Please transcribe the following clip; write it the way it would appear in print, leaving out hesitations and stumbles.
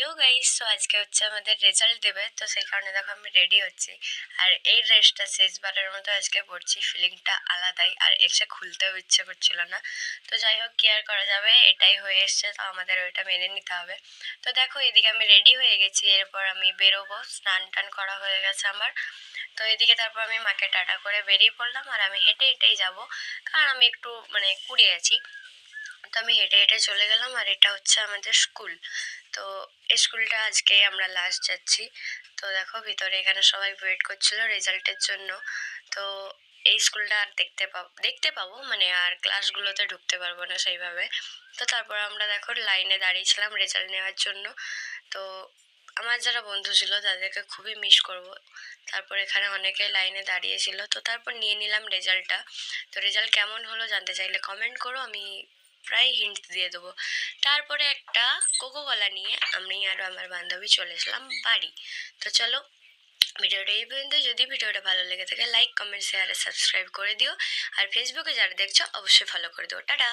Hello guys, তো আজকে হচ্ছে আমাদের রেজাল্ট দেবে, তো সেই কারণে দেখো আমি রেডি হচ্ছি। আর এই ড্রেসটা শেষবারের মতো আজকে পরছি, ফিলিংটা আলাদাই, আর এসে খুলতেও ইচ্ছে করছিল না। তো যাই হোক, কি আর করা যাবে, এটাই হয়ে এসছে, তো আমাদের ওইটা মেনে নিতে হবে। তো দেখো এদিকে আমি রেডি হয়ে গেছি, এরপর আমি বেরোবো, স্নান টান করা হয়ে গেছে আমার। তো এদিকে তারপর আমি মাকে টাটা করে বেরিয়ে পড়লাম, আর আমি হেঁটে হেঁটেই যাবো, কারণ আমি একটু কুড়িয়ে আছি। তো আমি হেঁটে হেঁটে চলে গেলাম, আর এটা হচ্ছে আমাদের স্কুল। তো এই স্কুলটা আজকে আমরা লাস্ট যাচ্ছি। তো দেখো ভিতরে এখানে সবাই ওয়েট করছিল রেজাল্টের জন্য। তো এই স্কুলটা আর দেখতে পাবো, আর ক্লাসগুলোতে ঢুকতে পারবো না সেইভাবে। তো তারপর আমরা দেখো লাইনে দাঁড়িয়েছিলাম রেজাল্ট নেওয়ার জন্য। তো আমার যারা বন্ধু ছিল তাদেরকে খুবই মিস করব। তারপর এখানে অনেকে লাইনে দাঁড়িয়েছিল, তো তারপর নিয়ে নিলাম রেজাল্টটা। তো রেজাল্ট কেমন হলো জানতে চাইলে কমেন্ট করো, আমি প্রায় হিন্ট দিয়ে দেবো। তারপরে একটা কোকো কলা নিয়ে আমি আর আমার বান্ধবী চলে এসলাম বাড়ি। তো চলো, ভিডিওটা এই পর্যন্ত। যদি ভিডিওটা ভালো লেগে থাকে লাইক কমেন্ট শেয়ার আর সাবস্ক্রাইব করে দিও। আর ফেসবুকে যারা দেখছো অবশ্যই ফলো করে দিও। টাটা।